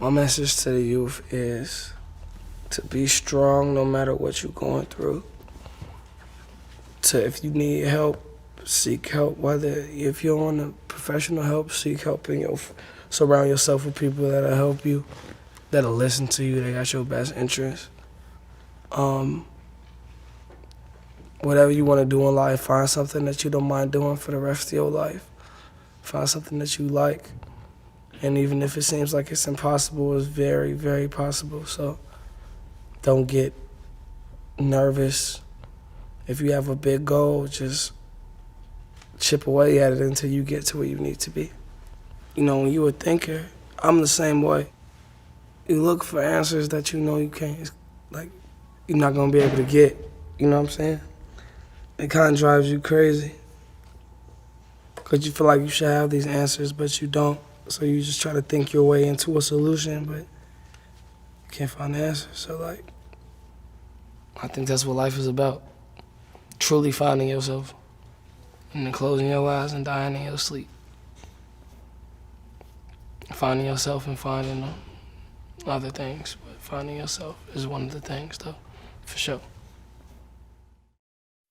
My message to the youth is to be strong no matter what you're going through. If you need help, seek help. Whether if you don't want professional help, seek help surround yourself with people that'll help you, that'll listen to you, they got your best interest. Whatever you want to do in life, find something that you don't mind doing for the rest of your life. Find something that you like. And even if it seems like it's impossible, it's very, very possible. So don't get nervous. If you have a big goal, just chip away at it until you get to where you need to be. You know, when you're a thinker, I'm the same way. You look for answers that you know you can't, like, you're not gonna be able to get. You know what I'm saying? It kind of drives you crazy. Because you feel like you should have these answers, but you don't. So you just try to think your way into a solution, but you can't find the answer. So, like, I think that's what life is about. Truly finding yourself. And then closing your eyes and dying in your sleep. Finding yourself and finding other things. But finding yourself is one of the things, though, for sure.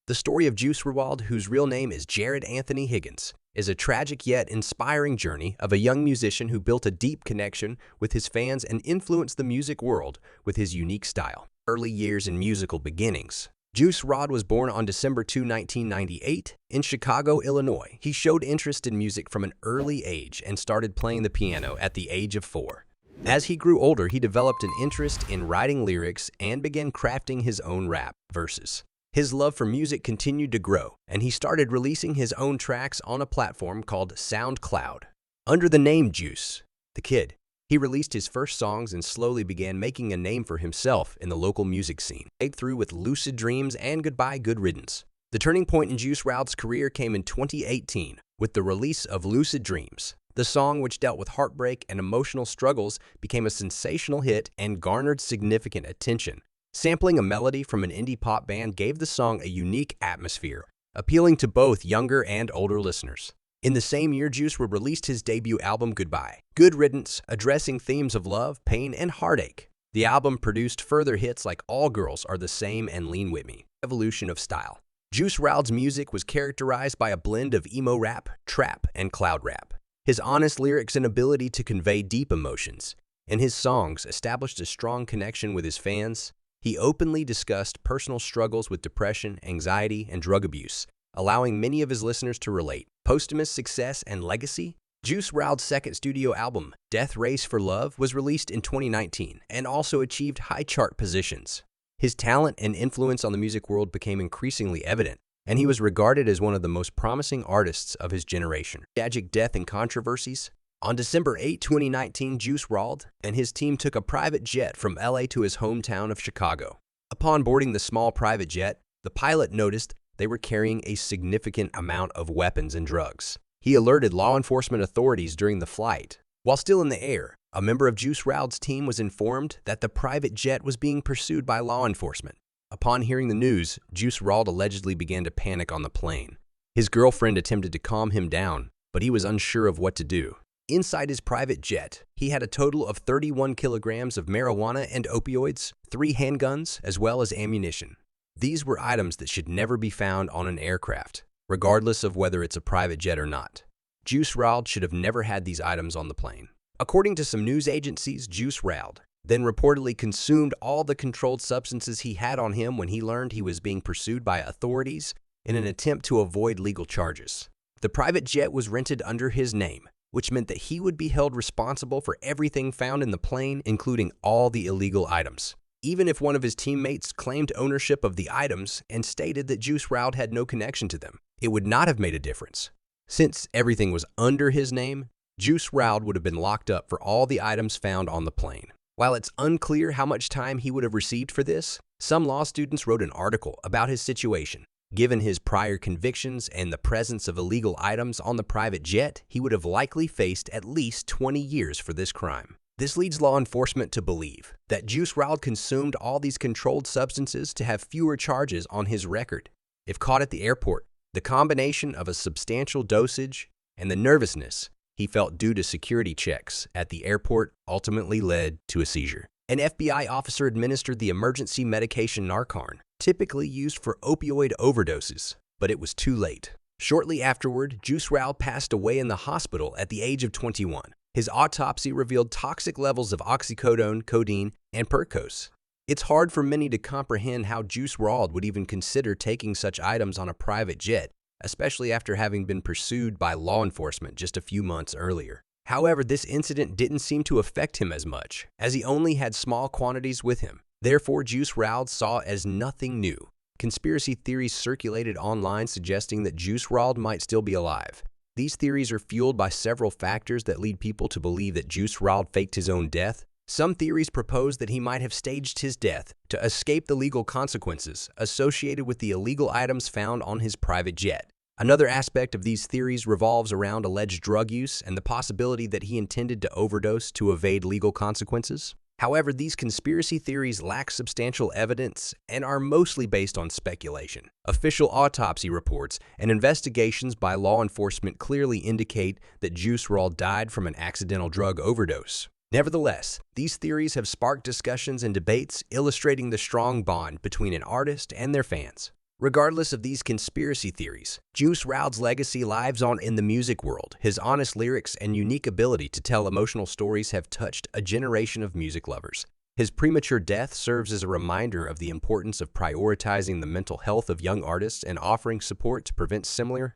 The story of Juice WRLD, whose real name is Jared Anthony Higgins, is a tragic yet inspiring journey of a young musician who built a deep connection with his fans and influenced the music world with his unique style. Early years and musical beginnings. Juice WRLD was born on December 2, 1998, in Chicago, Illinois. He showed interest in music from an early age and started playing the piano at the age of 4. As he grew older, he developed an interest in writing lyrics and began crafting his own rap verses. His love for music continued to grow, and he started releasing his own tracks on a platform called SoundCloud. Under the name Juice, the Kid, he released his first songs and slowly began making a name for himself in the local music scene. Breakthrough with Lucid Dreams and Goodbye Good Riddance. The turning point in Juice WRLD's career came in 2018 with the release of Lucid Dreams. The song, which dealt with heartbreak and emotional struggles, became a sensational hit and garnered significant attention. Sampling a melody from an indie pop band gave the song a unique atmosphere, appealing to both younger and older listeners. In the same year, Juice WRLD released his debut album, Goodbye Good Riddance, addressing themes of love, pain, and heartache. The album produced further hits like All Girls Are the Same and Lean With Me. Evolution of style. Juice WRLD's music was characterized by a blend of emo-rap, trap, and cloud rap. His honest lyrics and ability to convey deep emotions in his songs established a strong connection with his fans. He openly discussed personal struggles with depression, anxiety, and drug abuse, allowing many of his listeners to relate. Posthumous success and legacy. Juice WRLD's second studio album, Death Race for Love, was released in 2019 and also achieved high chart positions. His talent and influence on the music world became increasingly evident, and he was regarded as one of the most promising artists of his generation. Tragic death and controversies. On December 8, 2019, Juice WRLD and his team took a private jet from LA to his hometown of Chicago. Upon boarding the small private jet, the pilot noticed they were carrying a significant amount of weapons and drugs. He alerted law enforcement authorities during the flight. While still in the air, a member of Juice WRLD's team was informed that the private jet was being pursued by law enforcement. Upon hearing the news, Juice WRLD allegedly began to panic on the plane. His girlfriend attempted to calm him down, but he was unsure of what to do. Inside his private jet, he had a total of 31 kilograms of marijuana and opioids, 3 handguns, as well as ammunition. These were items that should never be found on an aircraft, regardless of whether it's a private jet or not. Juice WRLD should have never had these items on the plane. According to some news agencies, Juice WRLD then reportedly consumed all the controlled substances he had on him when he learned he was being pursued by authorities in an attempt to avoid legal charges. The private jet was rented under his name, which meant that he would be held responsible for everything found in the plane, including all the illegal items. Even if one of his teammates claimed ownership of the items and stated that Juice WRLD had no connection to them, it would not have made a difference. Since everything was under his name, Juice WRLD would have been locked up for all the items found on the plane. While it's unclear how much time he would have received for this, some law students wrote an article about his situation. Given his prior convictions and the presence of illegal items on the private jet, he would have likely faced at least 20 years for this crime. This leads law enforcement to believe that Juice WRLD consumed all these controlled substances to have fewer charges on his record. If caught at the airport, the combination of a substantial dosage and the nervousness he felt due to security checks at the airport ultimately led to a seizure. An FBI officer administered the emergency medication Narcan, typically used for opioid overdoses, but it was too late. Shortly afterward, Juice WRLD passed away in the hospital at the age of 21. His autopsy revealed toxic levels of oxycodone, codeine, and percocet. It's hard for many to comprehend how Juice WRLD would even consider taking such items on a private jet, especially after having been pursued by law enforcement just a few months earlier. However, this incident didn't seem to affect him as much, as he only had small quantities with him. Therefore, Juice WRLD saw as nothing new. Conspiracy theories circulated online suggesting that Juice WRLD might still be alive. These theories are fueled by several factors that lead people to believe that Juice WRLD faked his own death. Some theories propose that he might have staged his death to escape the legal consequences associated with the illegal items found on his private jet. Another aspect of these theories revolves around alleged drug use and the possibility that he intended to overdose to evade legal consequences. However, these conspiracy theories lack substantial evidence and are mostly based on speculation. Official autopsy reports and investigations by law enforcement clearly indicate that Juice WRLD died from an accidental drug overdose. Nevertheless, these theories have sparked discussions and debates, illustrating the strong bond between an artist and their fans. Regardless of these conspiracy theories, Juice WRLD's legacy lives on in the music world. His honest lyrics and unique ability to tell emotional stories have touched a generation of music lovers. His premature death serves as a reminder of the importance of prioritizing the mental health of young artists and offering support to prevent similar